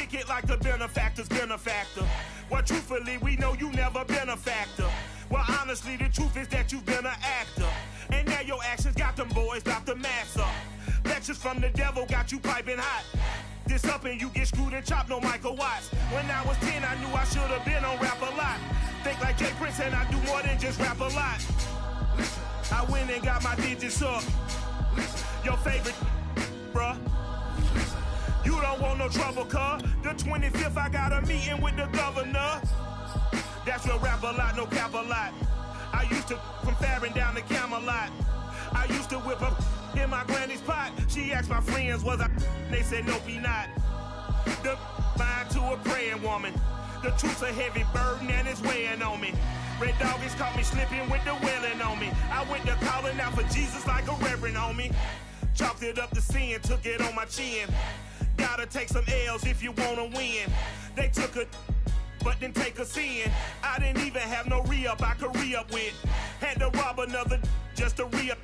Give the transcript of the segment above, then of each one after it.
kick it like the benefactor's been a factor. Well, truthfully, we know you never been a factor. Well, honestly, the truth is that you've been an actor. And now your actions got them boys about to mass up. Lectures from the devil got you piping hot. This up and you get screwed and chopped, no Michael Watts. When I was 10, I knew I should have been on rap a lot. Think like Jay Prince and I do more than just rap a lot. I went and got my digits up. Your favorite, bruh. You don't want no trouble, cuz. The 25th, I got a meeting with the governor. That's real rap a lot, no cap a lot. I used to from Farron down to Camelot. I used to whip up in my granny's pot. She asked my friends, was I? They said, nope, he not. The mind to a praying woman. The truth's a heavy burden and it's weighing on me. Red Doggies caught me slipping with the wailing on me. I went to calling out for Jesus like a reverend on me. Chalked it up to sin, took it on my chin. Gotta take some L's if you wanna win. They took a but didn't take a sin. I didn't even have no re-up I could re-up with. Had to rob another just to re-up.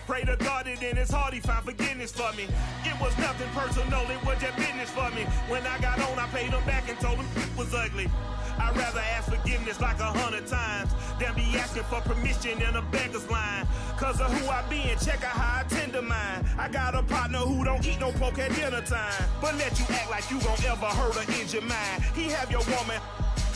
Pray to God that in his heart he found forgiveness for me. It was nothing personal, it was just business for me. When I got on, I paid him back and told him it was ugly. I'd rather ask forgiveness like 100 times than be asking for permission in a beggar's line. Cause of who I be and check out how I tend to mine. I got a partner who don't eat no pork at dinner time, but let you act like you gon' ever hurt or injure mine. He have your woman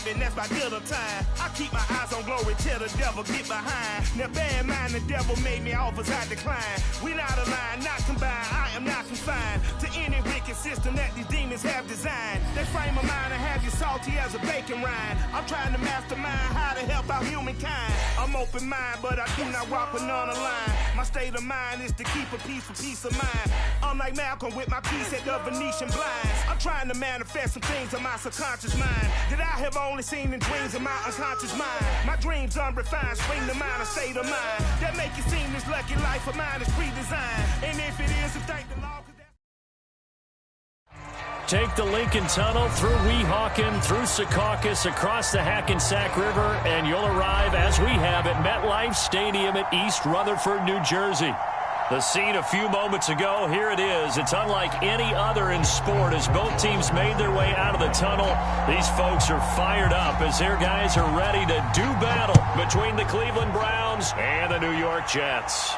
and that's by dinner time. I keep my eyes on glory till the devil get behind. Now bear in mind the devil made me offers I decline. We not aligned, not combined, I am not confined to any wicked system that these demons have designed. They frame of mind and have you salty as a bacon rind. I'm trying to mastermind how to help out humankind. I'm open mind, but I do not rock with none aligned. My state of mind is to keep a peace for peace of mind. Unlike Malcolm with my piece at the Venetian blinds. I'm trying to manifest some things in my subconscious mind that I have only seen in dreams in my unconscious mind. My dreams unrefined, spring to mind, a state of mind that make it seem this lucky life of mine is pre-designed. And if it is, to thank the Lord. Take the Lincoln Tunnel through Weehawken, through Secaucus, across the Hackensack River, and you'll arrive, as we have, at MetLife Stadium at East Rutherford, New Jersey. The scene a few moments ago, here it is. It's unlike any other in sport as both teams made their way out of the tunnel. These folks are fired up as their guys are ready to do battle between the Cleveland Browns and the New York Jets.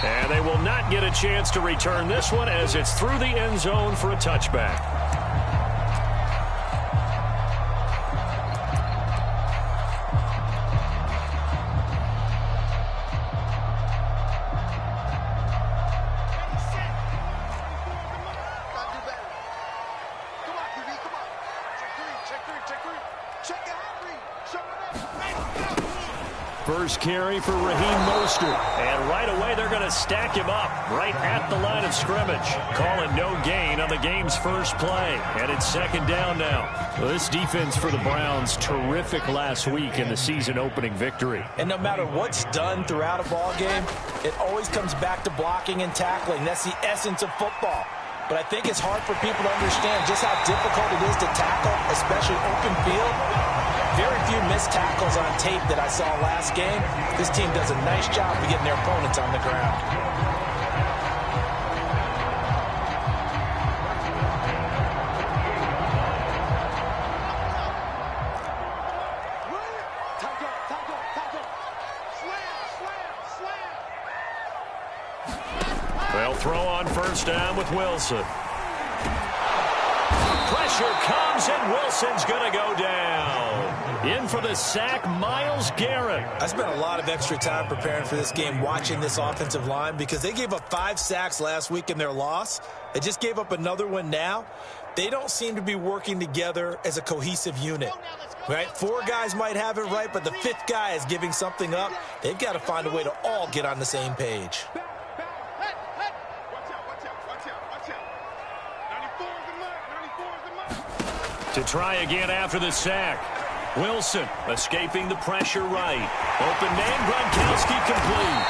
And they will not get a chance to return this one as it's through the end zone for a touchback. First carry for Raheem Mostert. And right away, they're going to stack him up right at the line of scrimmage. Calling no gain on the game's first play. And it's second down now. Well, this defense for the Browns, terrific last week in the season-opening victory. And no matter what's done throughout a ball game, it always comes back to blocking and tackling. That's the essence of football. But I think it's hard for people to understand just how difficult it is to tackle, especially open field. Very few missed tackles on tape that I saw last game. This team does a nice job of getting their opponents on the ground. They'll throw on first down with Wilson. Pressure comes, and Wilson's going to go down. In for the sack, Myles Garrett. I spent a lot of extra time preparing for this game, watching this offensive line, because they gave up 5 sacks last week in their loss. They just gave up another one now. They don't seem to be working together as a cohesive unit. Right? 4 guys might have it right, but the 5th guy is giving something up. They've got to find a way to all get on the same page. To try again after the sack. Wilson escaping the pressure right. Open man, Gronkowski complete.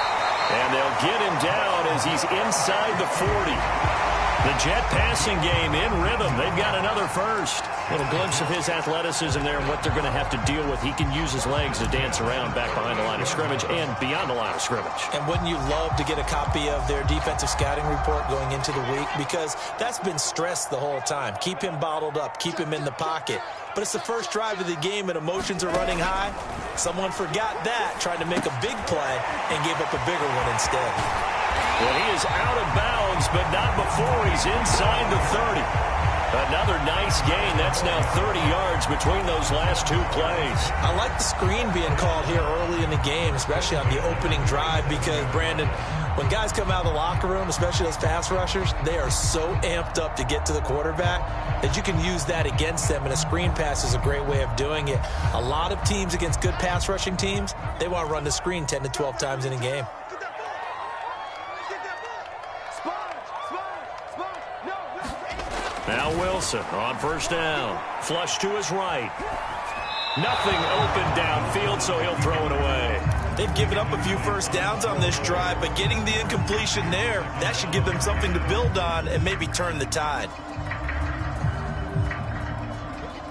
And they'll get him down as he's inside the 40. The Jet passing game in rhythm. They've got another first. Little glimpse of his athleticism there and what they're going to have to deal with. He can use his legs to dance around back behind the line of scrimmage and beyond the line of scrimmage. And wouldn't you love to get a copy of their defensive scouting report going into the week? Because that's been stressed the whole time. Keep him bottled up. Keep him in the pocket. But it's the first drive of the game and emotions are running high. Someone forgot that, tried to make a big play, and gave up a bigger one instead. Well, he is out of bounds, but not before he's inside the 30. Another nice gain. That's now 30 yards between those last two plays. I like the screen being called here early in the game, especially on the opening drive, because, Brandon, when guys come out of the locker room, especially those pass rushers, they are so amped up to get to the quarterback that you can use that against them, and a screen pass is a great way of doing it. A lot of teams against good pass rushing teams, they want to run the screen 10 to 12 times in a game. Now Wilson on first down. Flush to his right. Nothing open downfield, so he'll throw it away. They've given up a few first downs on this drive, but getting the incompletion there, that should give them something to build on and maybe turn the tide.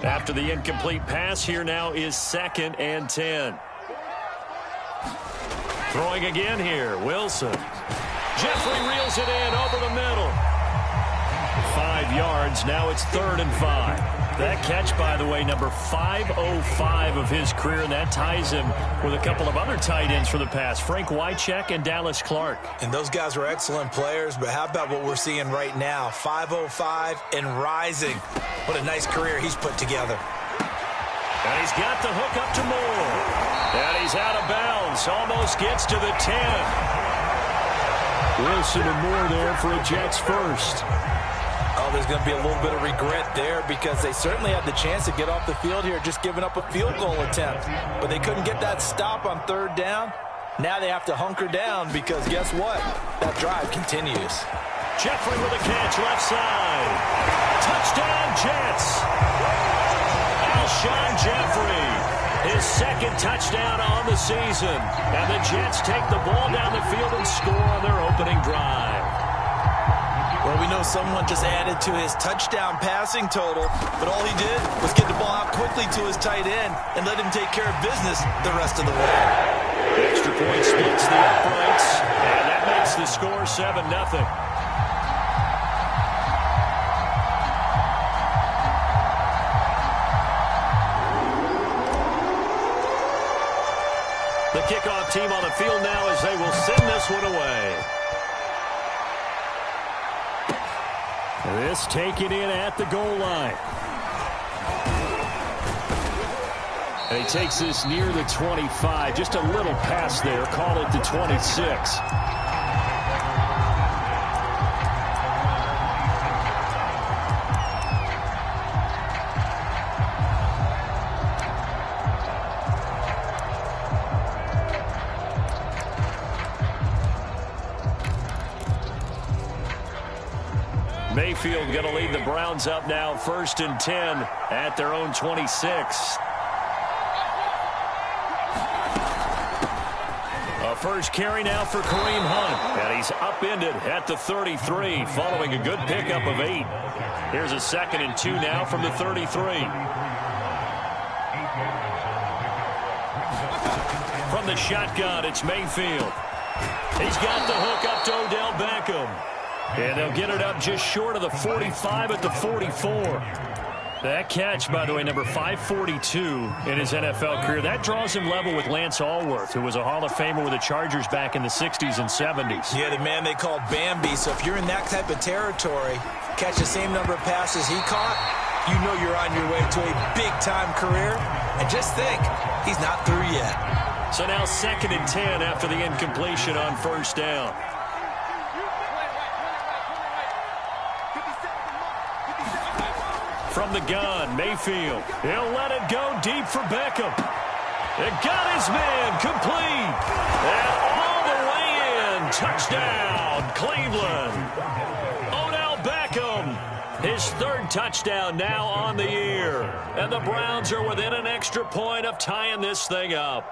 After the incomplete pass, here now is 2nd and 10. Throwing again here, Wilson. Jeffrey reels it in over the middle. 5 yards. Now it's 3rd and 5. That catch, by the way, number 505 of his career, and that ties him with a couple of other tight ends for the pass, Frank Wycheck and Dallas Clark. And those guys are excellent players, but how about what we're seeing right now? 505 and rising. What a nice career he's put together. And he's got the hook up to Moore. And he's out of bounds. Almost gets to the 10. Wilson and Moore there for a Jets first. Oh, there's going to be a little bit of regret there because they certainly had the chance to get off the field here, just giving up a field goal attempt. But they couldn't get that stop on 3rd down. Now they have to hunker down because guess what? That drive continues. Jeffrey with a catch left side. Touchdown Jets. Alshon Jeffrey. His 2nd touchdown on the season. And the Jets take the ball down the field and score on their opening drive. Well, we know someone just added to his touchdown passing total, but all he did was get the ball out quickly to his tight end and let him take care of business the rest of the way. The extra point splits the uprights, and that makes the score 7-0. The kickoff team on the field now as they will send this one away. This taken in at the goal line. And he takes this near the 25. Just a little pass there. Call it the 26. Mayfield going to lead the Browns up now, 1st and 10 at their own 26. A first carry now for Kareem Hunt, and he's upended at the 33 following a good pickup of 8. Here's a 2nd and 2 now from the 33. From the shotgun, it's Mayfield. He's got the hook up to Odell Beckham. And they'll get it up just short of the 45 at the 44. That catch, by the way, number 542 in his NFL career. That draws him level with Lance Allworth, who was a Hall of Famer with the Chargers back in the 60s and 70s. Yeah, the man they called Bambi. So if you're in that type of territory, catch the same number of passes he caught, you know you're on your way to a big-time career. And just think, he's not through yet. So now 2nd and 10 after the incompletion on first down. From the gun, Mayfield. He'll let it go deep for Beckham. It got his man complete. And all the way in. Touchdown, Cleveland. Odell Beckham. His 3rd touchdown now on the year. And the Browns are within an extra point of tying this thing up.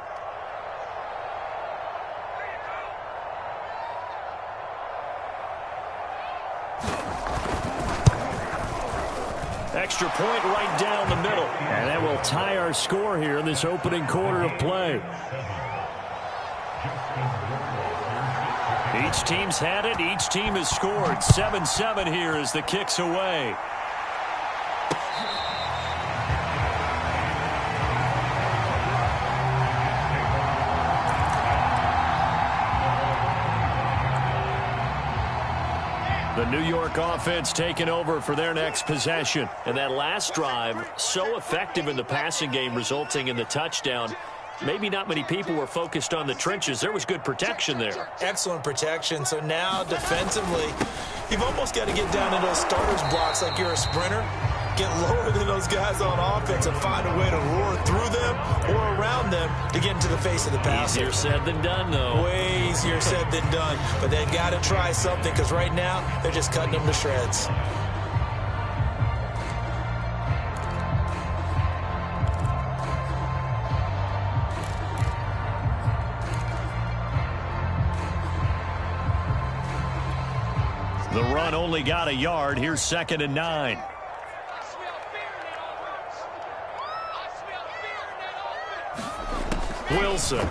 Extra point right down the middle. And that will tie our score here in this opening quarter of play. Each team's had it. Each team has scored. 7-7 here as the kick's away. The New York offense taking over for their next possession. And that last drive, so effective in the passing game, resulting in the touchdown. Maybe not many people were focused on the trenches. There was good protection there. Excellent protection. So now defensively, you've almost got to get down in those starters blocks like you're a sprinter. Get lower than those guys on offense and find a way to roar through them or around them to get into the face of the passer. Easier said than done, though. Way easier said than done. But they've got to try something because right now they're just cutting them to shreds. The run only got a yard. Here's 2nd and 9. Wilson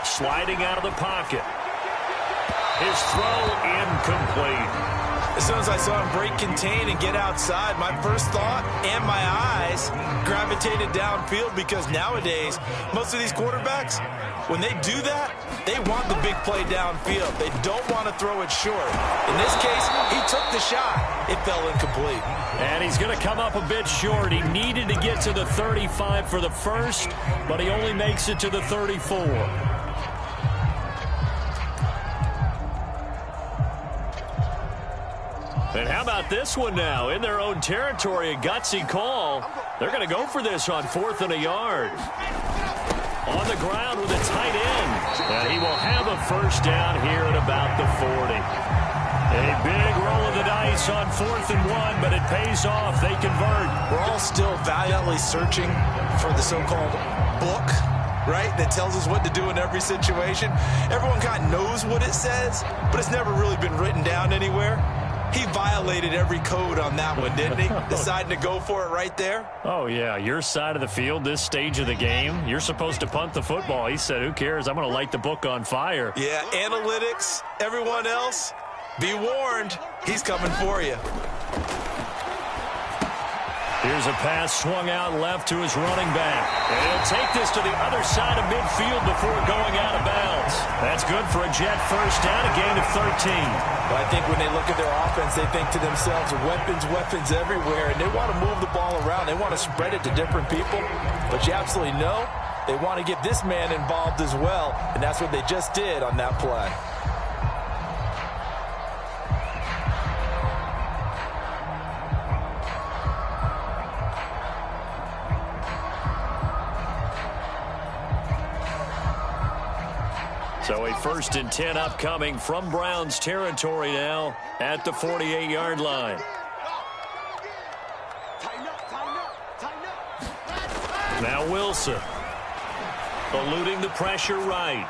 sliding out of the pocket. His throw incomplete. As soon as I saw him break contain and get outside, my first thought and my eyes gravitated downfield because nowadays, most of these quarterbacks, when they do that, they want the big play downfield. They don't want to throw it short. In this case, he took the shot. It fell incomplete. And he's going to come up a bit short. He needed to get to the 35 for the first, but he only makes it to the 34. And how about this one now? In their own territory, a gutsy call. They're going to go for this on 4th and a yard. On the ground with a tight end. And he will have a first down here at about the 40. A big roll of the dice on 4th and 1, but it pays off. They convert. We're all still valiantly searching for the so-called book, right, that tells us what to do in every situation. Everyone kind of knows what it says, but it's never really been written down anywhere. He violated every code on that one, didn't he? Deciding to go for it right there. Oh, yeah. Your side of the field, this stage of the game, you're supposed to punt the football. He said, who cares? I'm going to light the book on fire. Yeah, analytics, everyone else, be warned. He's coming for you. Here's a pass swung out left to his running back. And he'll take this to the other side of midfield before going out of bounds. That's good for a Jet first down, a gain of 13. But I think when they look at their offense, they think to themselves, weapons everywhere, and they want to move the ball around. They want to spread it to different people. But you absolutely know they want to get this man involved as well, and that's what they just did on that play. So a 1st and 10 upcoming from Browns territory now at the 48-yard line. Now Wilson eluding the pressure right.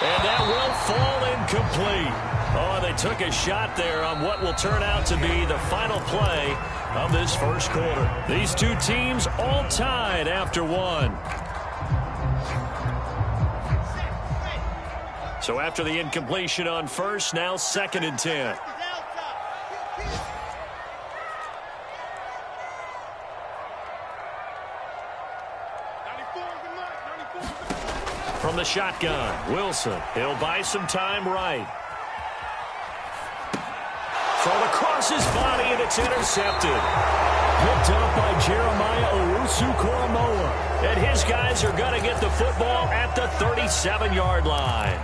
And that will fall incomplete. Oh, they took a shot there on what will turn out to be the final play of this first quarter. These two teams all tied after one. So after the incompletion on first, now 2nd and 10. From the shotgun, Wilson. He'll buy some time right. Throw across his body, and it's intercepted. Picked up by Jeremiah Owusu-Koramoah. And his guys are going to get the football at the 37-yard line.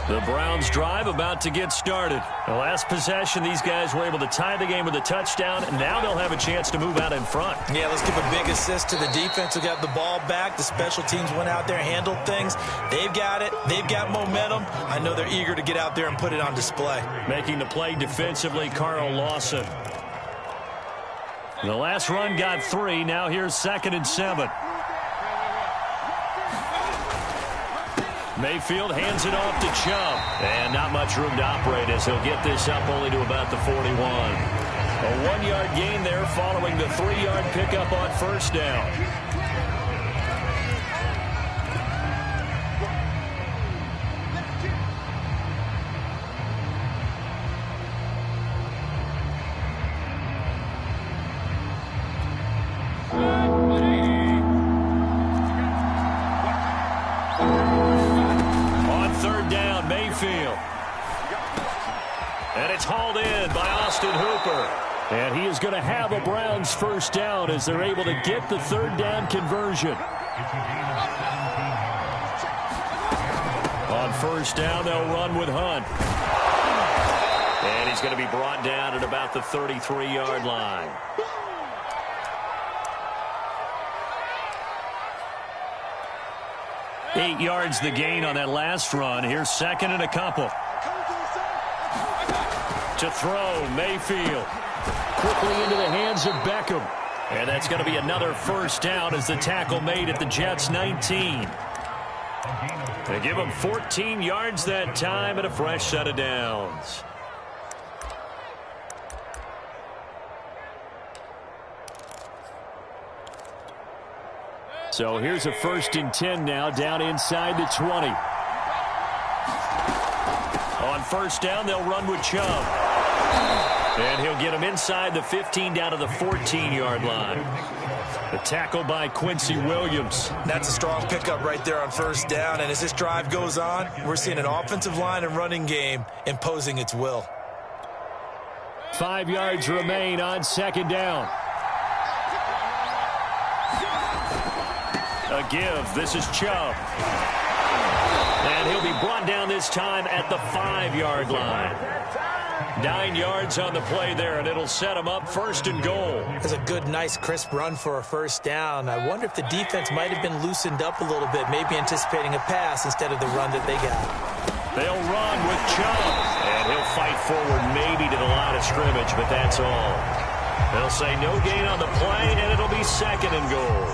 The Browns drive about to get started. The last possession, these guys were able to tie the game with a touchdown, and now they'll have a chance to move out in front. Yeah, let's give a big assist to the defense who got the ball back. The special teams went out there, handled things. They've got it. They've got momentum. I know they're eager to get out there and put it on display. Making the play defensively, Carl Lawson. The last run got 3. Now here's 2nd and 7. Mayfield hands it off to Chubb. And not much room to operate as he'll get this up only to about the 41. A 1-yard gain there following the 3-yard pickup on first down. And it's hauled in by Austin Hooper. And he is going to have a Browns first down as they're able to get the third down conversion. On first down, they'll run with Hunt. And he's going to be brought down at about the 33-yard line. Eight yards the gain on that last run. Here's second and a couple. To throw, Mayfield. Quickly into the hands of Beckham. And that's going to be another first down as the tackle made at the Jets' 19. They give him 14 yards that time and a fresh set of downs. So here's a 1st and 10 now, down inside the 20. On first down, they'll run with Chubb. And he'll get him inside the 15 down to the 14-yard line. The tackle by Quincy Williams. That's a strong pickup right there on first down. And as this drive goes on, we're seeing an offensive line and running game imposing its will. 5 yards remain on second down. A give. This is Chubb. And he'll be brought down this time at the 5-yard line. 9 yards on the play there, and it'll set him up 1st and goal. It's a good, nice, crisp run for a first down. I wonder if the defense might have been loosened up a little bit, maybe anticipating a pass instead of the run that they got. They'll run with Chubb, and he'll fight forward maybe to the line of scrimmage, but that's all. They'll say no gain on the play, and it'll be 2nd and goal.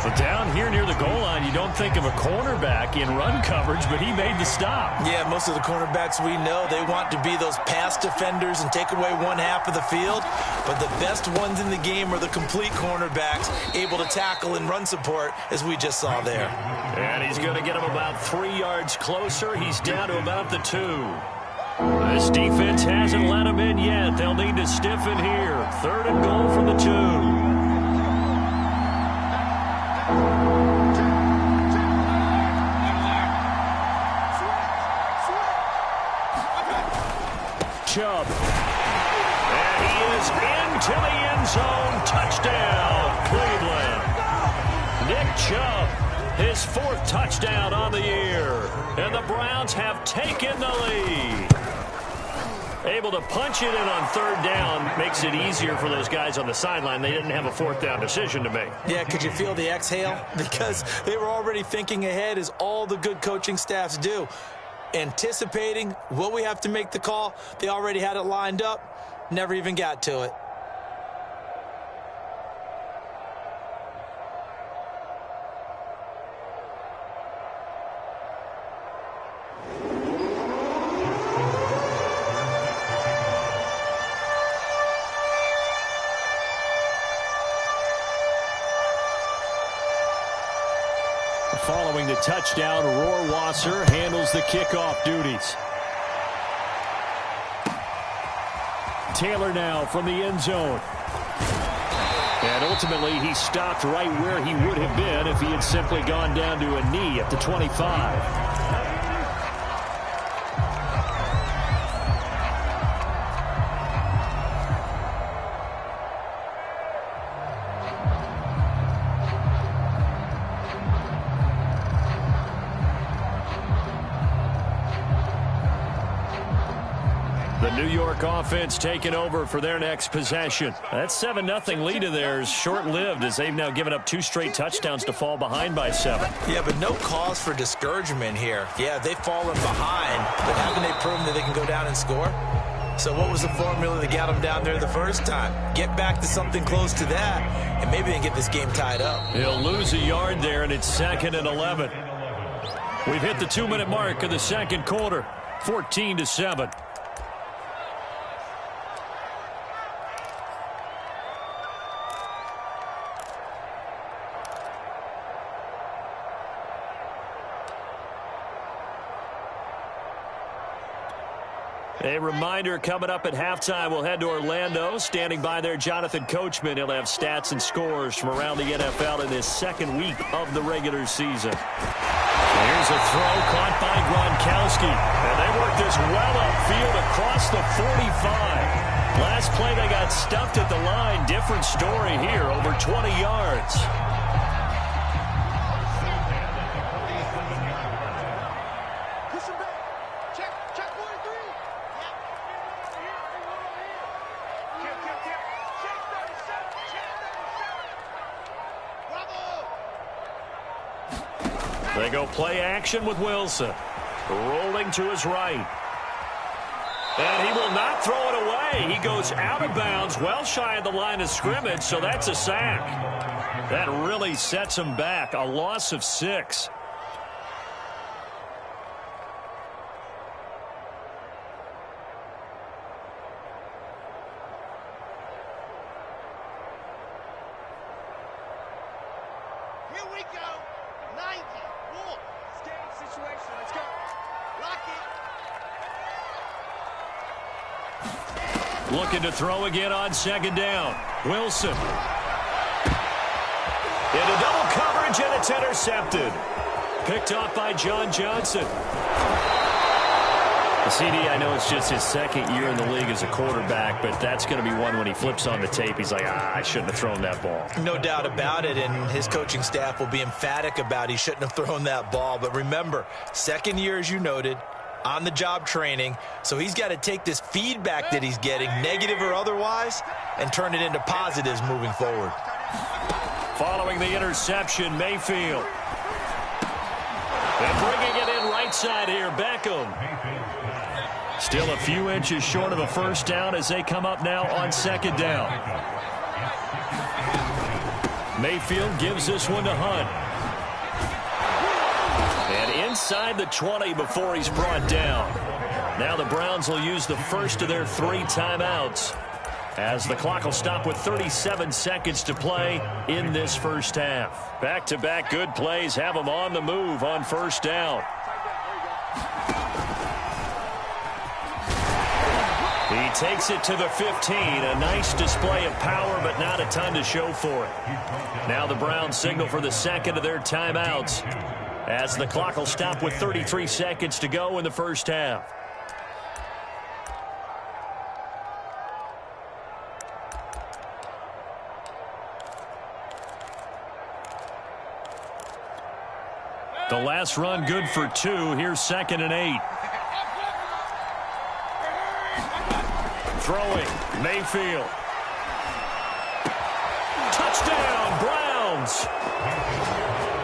But down here near the goal line, you don't think of a cornerback in run coverage, but he made the stop. Yeah, most of the cornerbacks we know, they want to be those pass defenders and take away one half of the field. But the best ones in the game are the complete cornerbacks, able to tackle and run support, as we just saw there. And he's going to get him about 3 yards closer. He's down to about the 2. This defense hasn't let him in yet. They'll need to stiffen here. 3rd and goal from the 2. Chubb. And he is into the end zone. Touchdown, Cleveland. Nick Chubb, his 4th touchdown on the year. And the Browns have taken the lead. Able to punch it in on 3rd down makes it easier for those guys on the sideline. They didn't have a 4th down decision to make. Yeah, could you feel the exhale? Because they were already thinking ahead, as all the good coaching staffs do. Anticipating, will we have to make the call? They already had it lined up, never even got to it. Following the touchdown, Rohrwasser handles the kickoff duties. Taylor now from the end zone. And ultimately, he stopped right where he would have been if he had simply gone down to a knee at the 25. New York offense taking over for their next possession. That 7-0 lead of theirs short-lived as they've now given up 2 straight touchdowns to fall behind by 7. Yeah, but no cause for discouragement here. Yeah, they've fallen behind, but haven't they proven that they can go down and score? So what was the formula that got them down there the first time? Get back to something close to that, and maybe they can get this game tied up. He'll lose a yard there, and it's 2nd and 11. We've hit the 2-minute mark of the second quarter, 14-7. A reminder, coming up at halftime, we'll head to Orlando. Standing by there, Jonathan Coachman. He'll have stats and scores from around the NFL in this second week of the regular season. Here's a throw caught by Gronkowski. And they worked this well upfield across the 45. Last play, they got stuffed at the line. Different story here, over 20 yards. They go play action with Wilson. Rolling to his right. And he will not throw it away. He goes out of bounds, well shy of the line of scrimmage, so that's a sack. That really sets him back. A loss of 6. Here we go. 90. Wolf. Stay in situation. Let's go. Lock it. Looking to throw again on second down. Wilson. Into double coverage, and it's intercepted. Picked off by John Johnson. The CD, I know it's just his second year in the league as a quarterback, but that's going to be one when he flips on the tape. He's like, I shouldn't have thrown that ball. No doubt about it, and his coaching staff will be emphatic about he shouldn't have thrown that ball. But remember, second year, as you noted, on-the-job training, so he's got to take this feedback that he's getting, negative or otherwise, and turn it into positives moving forward. Following the interception, Mayfield. And bringing it in right side here, Beckham. Still a few inches short of a first down as they come up now on second down. Mayfield gives this one to Hunt. And inside the 20 before he's brought down. Now the Browns will use the first of their 3 timeouts, as the clock will stop with 37 seconds to play in this first half. Back-to-back good plays have them on the move on first down. He takes it to the 15. A nice display of power, but not a ton to show for it. Now the Browns signal for the second of their timeouts, as the clock will stop with 33 seconds to go in the first half. The last run good for 2. Here's 2nd and 8. Throwing, Mayfield. Touchdown, Browns.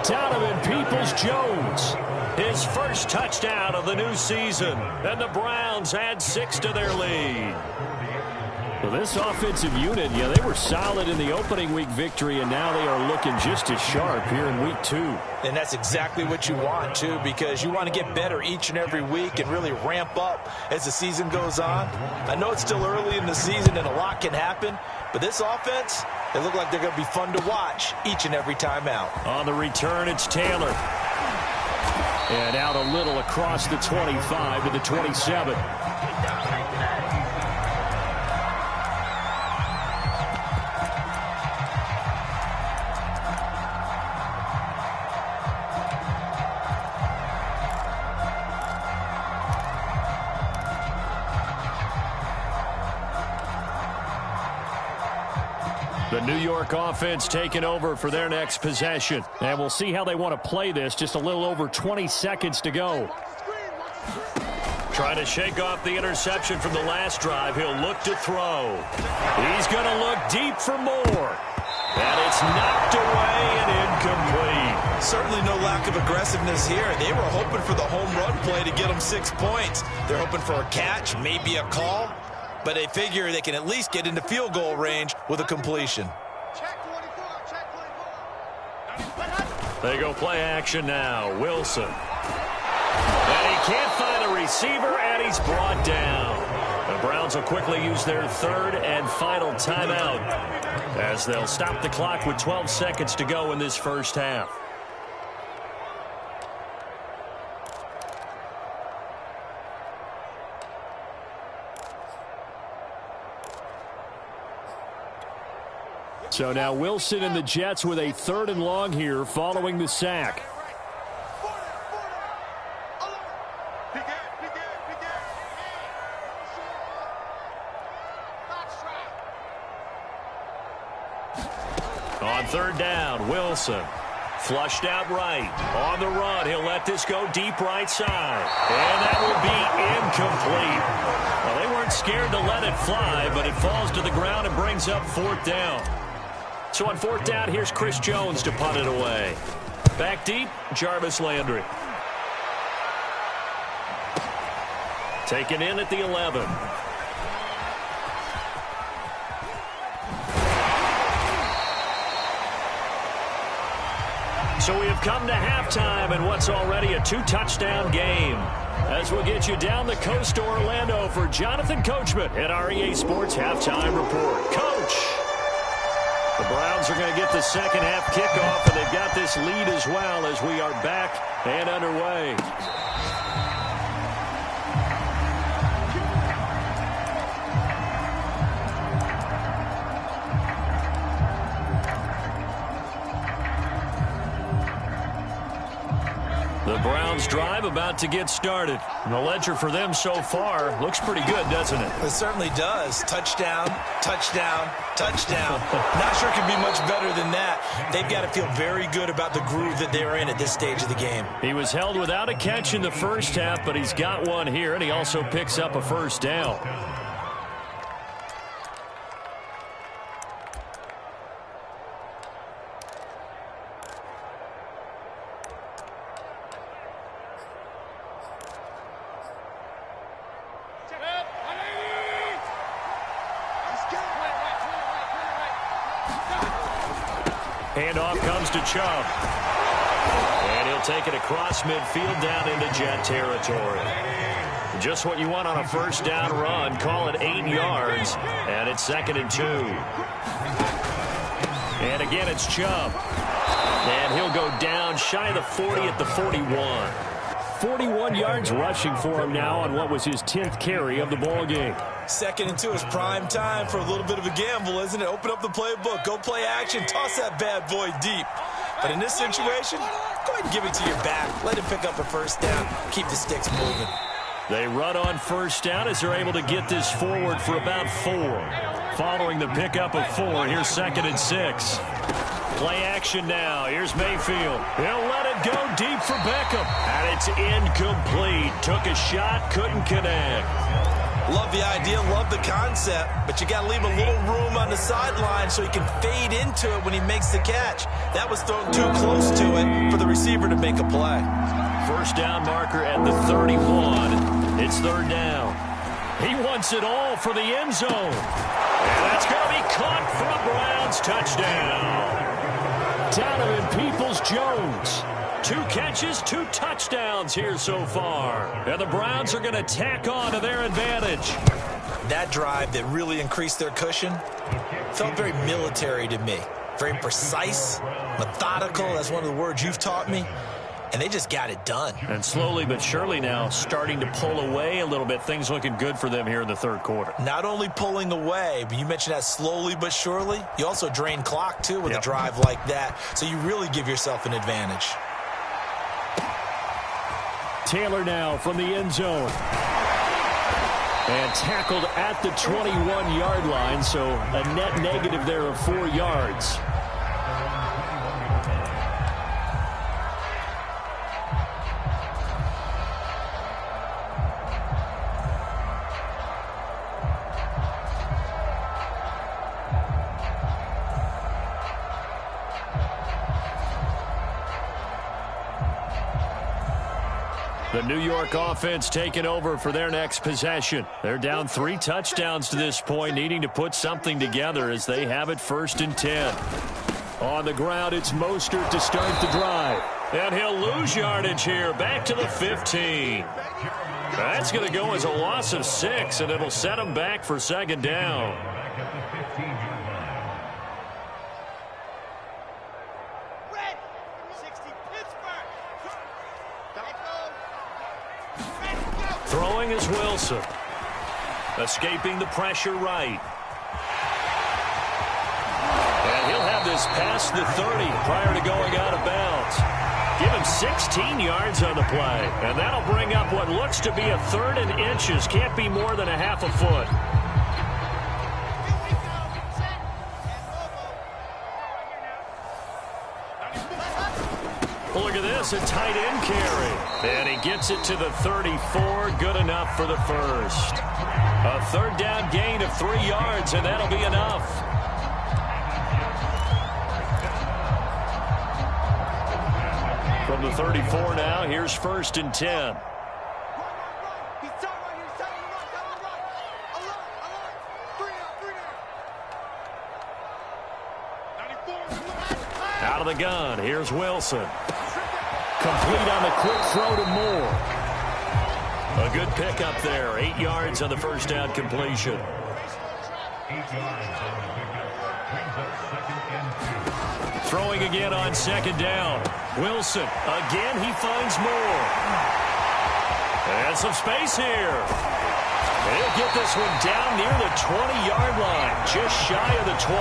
Donovan Peoples-Jones, his first touchdown of the new season. And the Browns add 6 to their lead. Well, this offensive unit, yeah, they were solid in the opening week victory, and now they are looking just as sharp here in week 2. And that's exactly what you want, too, because you want to get better each and every week and really ramp up as the season goes on. I know it's still early in the season and a lot can happen, but this offense, they look like they're going to be fun to watch each and every time out. On the return, it's Taylor. And out a little across the 25 to the 27. The New York offense taking over for their next possession. And we'll see how they want to play this. Just a little over 20 seconds to go. Trying to shake off the interception from the last drive. He'll look to throw. He's going to look deep for more. And it's knocked away and incomplete. Certainly no lack of aggressiveness here. They were hoping for the home run play to get them 6 points. They're hoping for a catch, maybe a call. But they figure they can at least get into field goal range with a completion. Check 24. Check 24. They go play action now. Wilson. And he can't find a receiver, and he's brought down. The Browns will quickly use their third and final timeout as they'll stop the clock with 12 seconds to go in this first half. So now Wilson and the Jets with a third and long here following the sack. On third down, Wilson. Flushed out right. On the run, he'll let this go deep right side. And that will be incomplete. Well, they weren't scared to let it fly, but it falls to the ground and brings up fourth down. So on fourth down, here's Chris Jones to punt it away. Back deep, Jarvis Landry. Taken in at the 11. So we have come to halftime in what's already a two-touchdown game. As we'll get you down the coast to Orlando for Jonathan Coachman at our EA Sports Halftime Report. Coach! The Browns are going to get the second half kickoff, and they've got this lead as well as we are back and underway. The Browns drive about to get started. And the ledger for them so far looks pretty good, doesn't it? It certainly does. Touchdown, touchdown, touchdown. Not sure it can be much better than that. They've got to feel very good about the groove that they're in at this stage of the game. He was held without a catch in the first half, but he's got one here, and he also picks up a first down. Handoff comes to Chubb. And he'll take it across midfield down into Jet territory. Just what you want on a first down run. Call it 8 yards. And it's 2nd and 2. And again, it's Chubb. And he'll go down shy of the 40 at the 41. 41 yards rushing for him now on what was his 10th carry of the ball game. 2nd and 2 is prime time for a little bit of a gamble, isn't it? Open up the playbook, go play action, toss that bad boy deep. But in this situation, go ahead and give it to your back. Let him pick up a first down. Keep the sticks moving. They run on first down as they're able to get this forward for about 4. Following the pickup of 4, here's 2nd and 6. Play action now. Here's Mayfield. He'll let it go deep for Beckham. And it's incomplete. Took a shot, couldn't connect. Love the idea, love the concept, but you got to leave a little room on the sideline so he can fade into it when he makes the catch. That was thrown too close to it for the receiver to make a play. First down marker at the 31. It's third down. He wants it all for the end zone. And that's going to be caught for a Browns touchdown. Donovan Peoples-Jones. 2 catches, 2 touchdowns here so far. And the Browns are going to tack on to their advantage. That drive that really increased their cushion felt very military to me. Very precise, methodical. That's one of the words you've taught me. And they just got it done. And slowly but surely now starting to pull away a little bit. Things looking good for them here in the third quarter. Not only pulling away, but you mentioned that slowly but surely. You also drain clock, too, with a drive like that. So you really give yourself an advantage. Taylor now from the end zone. And tackled at the 21-yard line, so a net negative there of 4 yards. The New York offense taking over for their next possession. They're down 3 touchdowns to this point, needing to put something together as they have it 1st and 10. On the ground, it's Mostert to start the drive. And he'll lose yardage here. Back to the 15. That's going to go as a loss of 6, and it'll set him back for second down. Throwing is Wilson. Escaping the pressure right. And he'll have this past the 30 prior to going out of bounds. Give him 16 yards on the play. And that'll bring up what looks to be a 3rd and inches. Can't be more than a half a foot. Look at this, a tight end carry. And he gets it to the 34. Good enough for the first. A 3rd down gain of 3 yards, and that'll be enough. From the 34 now, here's 1st and 10. Out of the gun, here's Wilson. Complete on the quick throw to Moore. A good pickup there, 8 yards on the first down completion. Throwing again on 2nd down. Wilson, again he finds Moore. And some space here. He'll get this one down near the 20-yard line, just shy of the 20.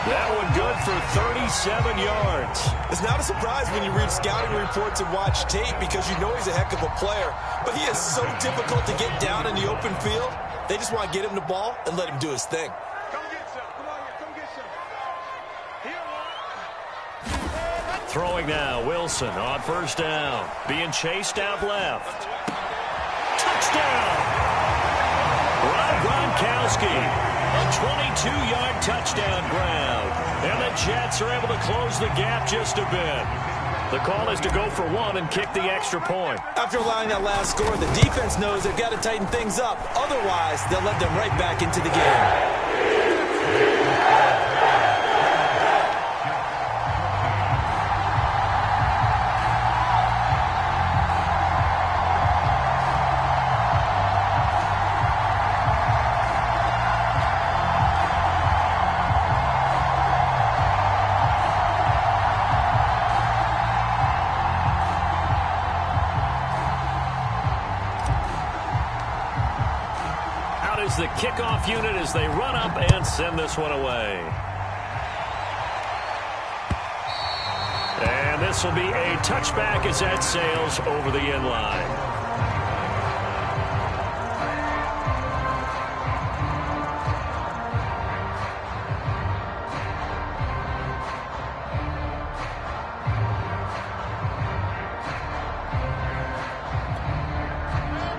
That one good for 37 yards. It's not a surprise when you read scouting reports and watch tape because you know he's a heck of a player. But he is so difficult to get down in the open field. They just want to get him the ball and let him do his thing. Come get some. Come on here. Come get some. Here, one. Throwing now, Wilson on 1st down. Being chased out left. Touchdown! Rob Gronkowski. A 22-yard touchdown grab. And the Jets are able to close the gap just a bit. The call is to go for 1 and kick the extra point. After allowing that last score, the defense knows they've got to tighten things up. Otherwise, they'll let them right back into the game. The kickoff unit as they run up and send this one away. And this will be a touchback as that sails over the end line.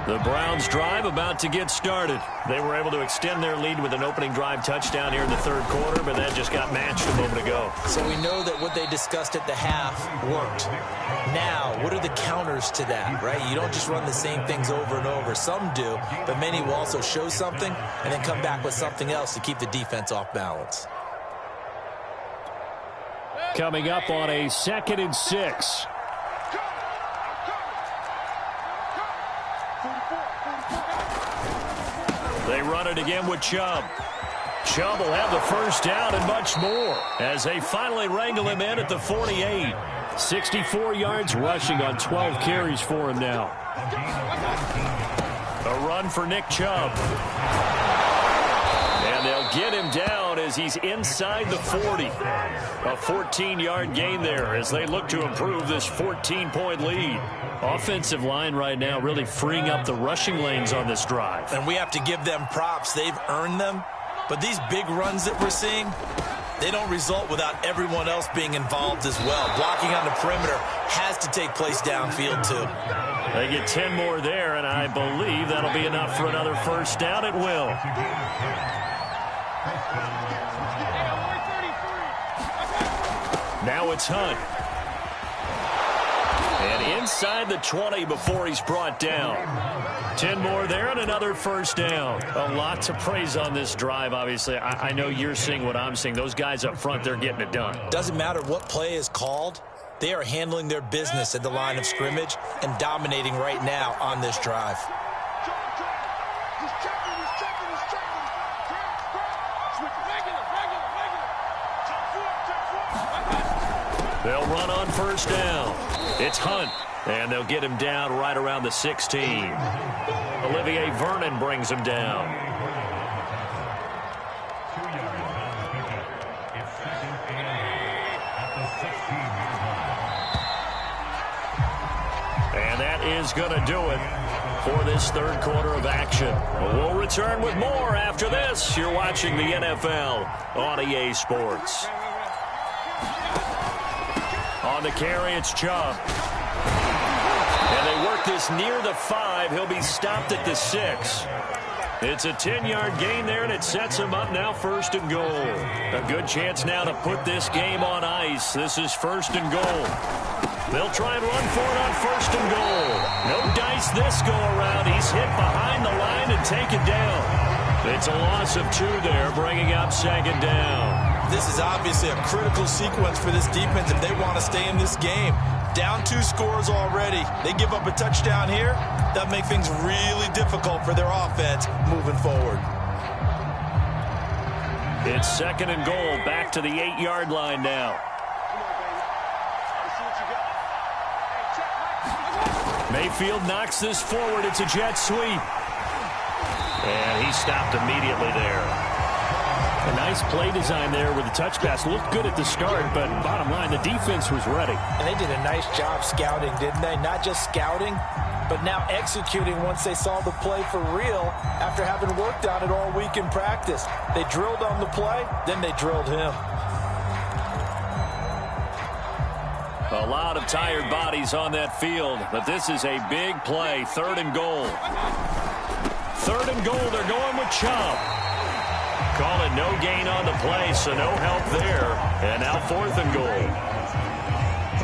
The Browns drive about to get started. They were able to extend their lead with an opening drive touchdown here in the 3rd quarter, but that just got matched a moment ago. So we know that what they discussed at the half worked. Now, what are the counters to that, right? You don't just run the same things over and over. Some do, but many will also show something and then come back with something else to keep the defense off balance. Coming up on a 2nd and 6. They run it again with Chubb. Chubb will have the first down and much more as they finally wrangle him in at the 48. 64 yards rushing on 12 carries for him now. A run for Nick Chubb. And they'll get him down as he's inside the 40. A 14-yard gain there as they look to improve this 14-point lead. Offensive line right now really freeing up the rushing lanes on this drive. And we have to give them props. They've earned them. But these big runs that we're seeing, they don't result without everyone else being involved as well. Blocking on the perimeter has to take place downfield, too. They get 10 more there, and I believe that'll be enough for another first down. It will. Now it's Hunt. And inside the 20 before he's brought down. 10 more there and another first down. A lot to praise on this drive, obviously. I know you're seeing what I'm seeing. Those guys up front, they're getting it done. Doesn't matter what play is called. They are handling their business at the line of scrimmage and dominating right now on this drive. They'll run on first down. It's Hunt, and they'll get him down right around the 16. Olivier Vernon brings him down. And that is going to do it for this third quarter of action. We'll return with more after this. You're watching the NFL on EA Sports. On the carry, it's Chubb. And they work this near the 5. He'll be stopped at the 6. It's a 10-yard gain there, and it sets him up now first and goal. A good chance now to put this game on ice. This is first and goal. They'll try and run for it on first and goal. No dice this go-around. He's hit behind the line and taken down. It's a loss of 2 there, bringing up second down. This is obviously a critical sequence for this defense if they want to stay in this game. Down 2 scores already. They give up a touchdown here. That makes things really difficult for their offense moving forward. It's second and goal, back to the 8-yard line now. Mayfield knocks this forward. It's a jet sweep. And he stopped immediately there. A nice play design there with the touch pass. Looked good at the start, but bottom line, the defense was ready. And they did a nice job scouting, didn't they? Not just scouting, but now executing once they saw the play for real after having worked on it all week in practice. They drilled on the play, then they drilled him. A lot of tired bodies on that field, but this is a big play. Third and goal. Third and goal, they're going with Chubb. Call it no gain on the play, so no help there. And now fourth and goal.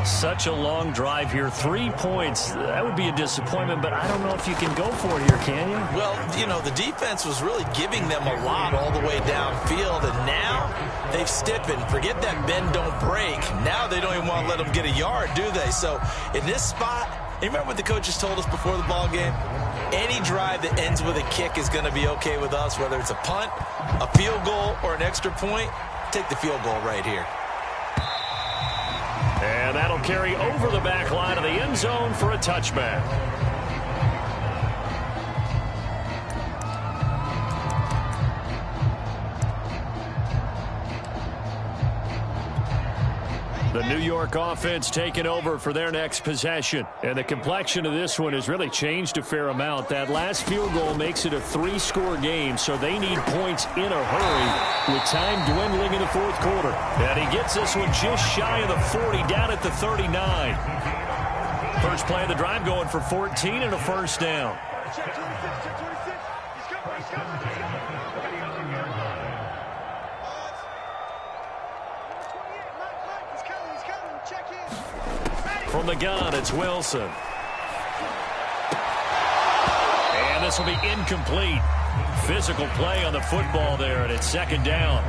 Such a long drive here. 3 points. That would be a disappointment, but I don't know if you can go for it here, can you? Well, you know, the defense was really giving them a lot all the way downfield, and now they've stiffened. Forget that bend, don't break. Now they don't even want to let them get a yard, do they? So in this spot, you remember what the coaches told us before the ball game? Any drive that ends with a kick is going to be okay with us, whether it's a punt, a field goal, or an extra point. Take the field goal right here. And that'll carry over the back line of the end zone for a touchback. The New York offense taking over for their next possession. And the complexion of this one has really changed a fair amount. That last field goal makes it a 3-score game, so they need points in a hurry with time dwindling in the fourth quarter. And he gets this one just shy of the 40, down at the 39. First play of the drive going for 14 and a first down. From the gun, it's Wilson. And this will be incomplete. Physical play on the football there, and it's second down.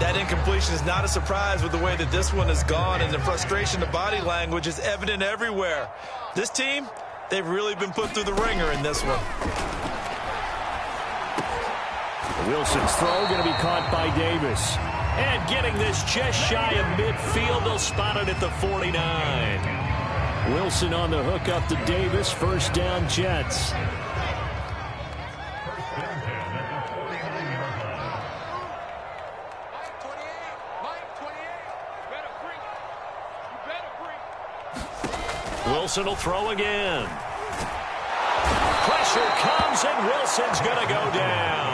That incompletion is not a surprise with the way that this one has gone, and the frustration, the body language is evident everywhere. This team, they've really been put through the ringer in this one. Wilson's throw going to be caught by Davis. And getting this just shy of midfield, they'll spot it at the 49. Wilson on the hook up to Davis. First down, Jets. Wilson will throw again. Pressure comes, and Wilson's going to go down.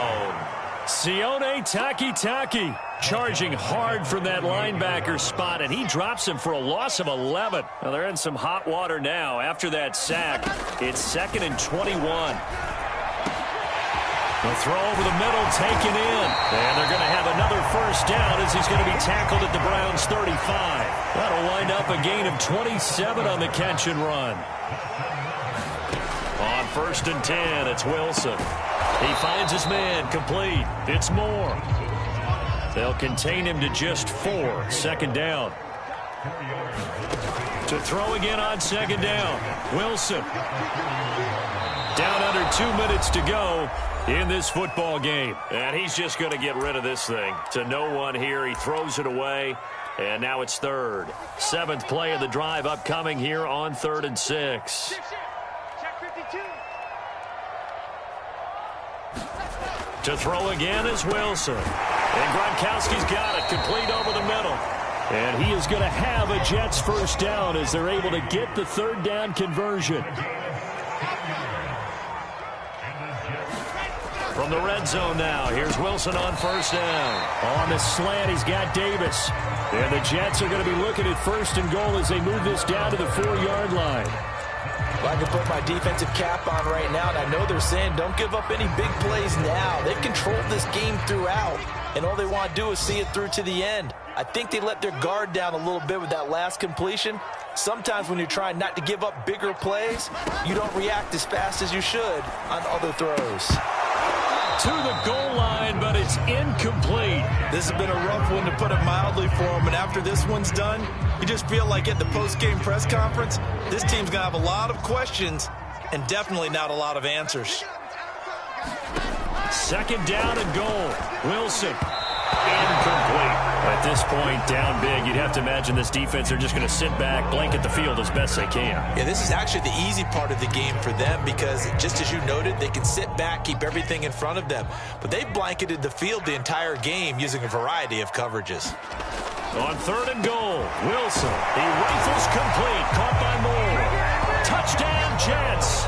Sione Takitaki charging hard from that linebacker spot, and he drops him for a loss of 11. Well, they're in some hot water now after that sack. It's second and 21. The throw over the middle, taken in. And they're going to have another first down as he's going to be tackled at the Browns' 35. That'll wind up a gain of 27 on the catch and run. On first and 10, it's Wilson. He finds his man, complete. It's Moore. They'll contain him to just 4. Second down. To throw again on second down. Wilson. Down under 2 minutes to go in this football game. And he's just going to get rid of this thing. To no one here. He throws it away. And now it's third. 7th play of the drive upcoming here on 3rd and 6. Check 52. To throw again is Wilson. And Gronkowski's got it. Complete over the middle. And he is going to have a Jets first down as they're able to get the 3rd down conversion. From the red zone now, here's Wilson on first down. On the slant, he's got Davis. And the Jets are going to be looking at 1st and goal as they move this down to the 4-yard line. Well, I can put my defensive cap on right now, and I know they're saying don't give up any big plays now. They've controlled this game throughout, and all they want to do is see it through to the end. I think they let their guard down a little bit with that last completion. Sometimes when you're trying not to give up bigger plays, you don't react as fast as you should on other throws. To the goal line, but it's incomplete. This has been a rough one, to put it mildly, for him. And after this one's done, you just feel like at the post-game press conference, this team's going to have a lot of questions and definitely not a lot of answers. 2nd down and goal. Wilson. Incomplete. At this point, down big, you'd have to imagine this defense are just going to sit back, blanket the field as best they can. Yeah, this is actually the easy part of the game for them because, just as you noted, they can sit back, keep everything in front of them. But they've blanketed the field the entire game using a variety of coverages. On 3rd and goal, Wilson. He rifles complete. Caught by Moore. Touchdown, Jets.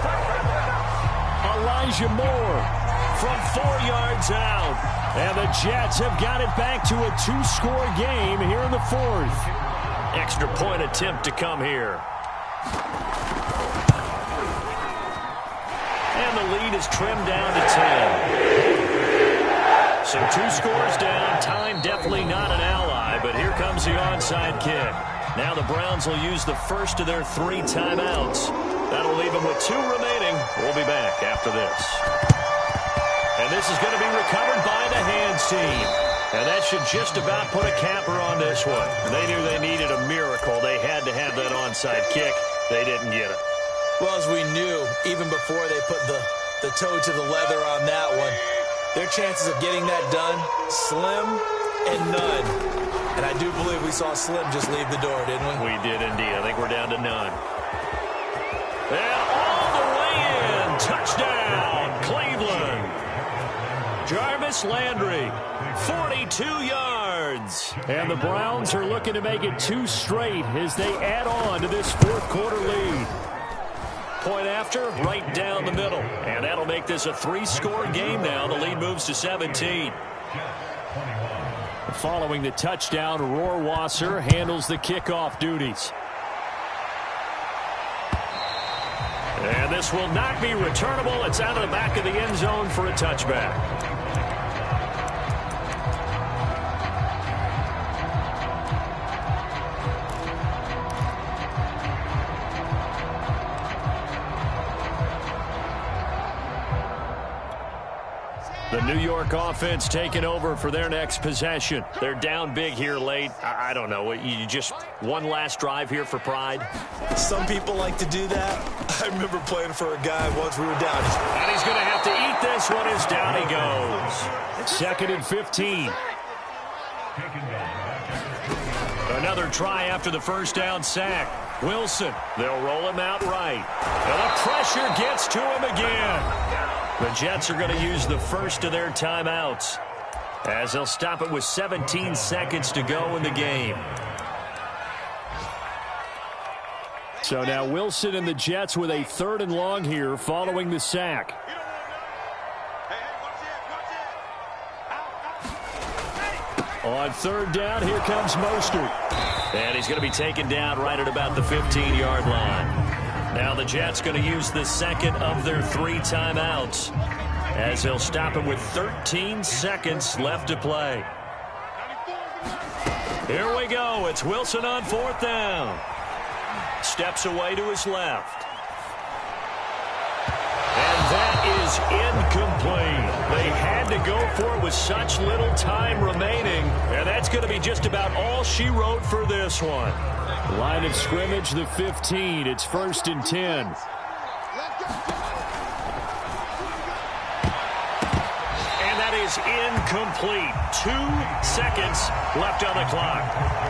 Elijah Moore from 4 yards out. And the Jets have got it back to a 2-score game here in the 4th. Extra point attempt to come here. And the lead is trimmed down to 10. So 2 scores down. Time definitely not an ally, but here comes the onside kick. Now the Browns will use the first of their 3 timeouts. That'll leave them with 2 remaining. We'll be back after this. And this is going to be recovered by the hands team. And that should just about put a capper on this one. They knew they needed a miracle. They had to have that onside kick. They didn't get it. Well, as we knew, even before they put the toe to the leather on that one, their chances of getting that done, slim and none. And I do believe we saw Slim just leave the door, didn't we? We did indeed. I think we're down to none. And all the way in. Touchdown, Cleveland. Jarvis Landry, 42 yards. And the Browns are looking to make it 2 straight as they add on to this 4th quarter lead. Point after, right down the middle. And that'll make this a 3-score game now. The lead moves to 17. Following the touchdown, Rohrwasser handles the kickoff duties. And this will not be returnable. It's out of the back of the end zone for a touchback. The New York offense taking over for their next possession. They're down big here late. I don't know. You just one last drive here for pride? Some people like to do that. I remember playing for a guy once we were down. And he's going to have to eat this one as down he goes. 2nd and 15. Another try after the first down sack. Wilson, they'll roll him out right. And the pressure gets to him again. The Jets are going to use the first of their timeouts as they'll stop it with 17 seconds to go in the game. So now Wilson and the Jets with a 3rd and long here following the sack. On 3rd down, here comes Mostert. And he's going to be taken down right at about the 15-yard line. Now the Jets going to use the 2nd of their 3 timeouts as they'll stop it with 13 seconds left to play. Here we go. It's Wilson on 4th down. Steps away to his left. And that is incomplete. They had to go for it with such little time remaining. And that's going to be just about all she wrote for this one. Line of scrimmage, the 15. It's 1st and 10. And that is incomplete. 2 seconds left on the clock.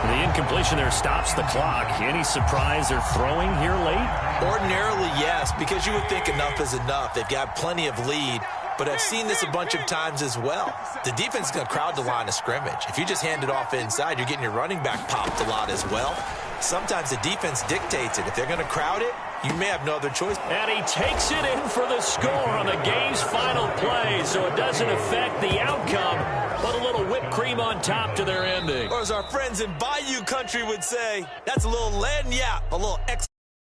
The incompletion there stops the clock. Any surprise they're throwing here late? Ordinarily, yes, because you would think enough is enough. They've got plenty of lead. But I've seen this a bunch of times as well. The defense is going to crowd the line of scrimmage. If you just hand it off inside, you're getting your running back popped a lot as well. Sometimes the defense dictates it. If they're going to crowd it, you may have no other choice. And he takes it in for the score on the game's final play, so it doesn't affect the outcome, but a little whipped cream on top to their ending. Or as our friends in Bayou Country would say, that's a little lagniappe, a little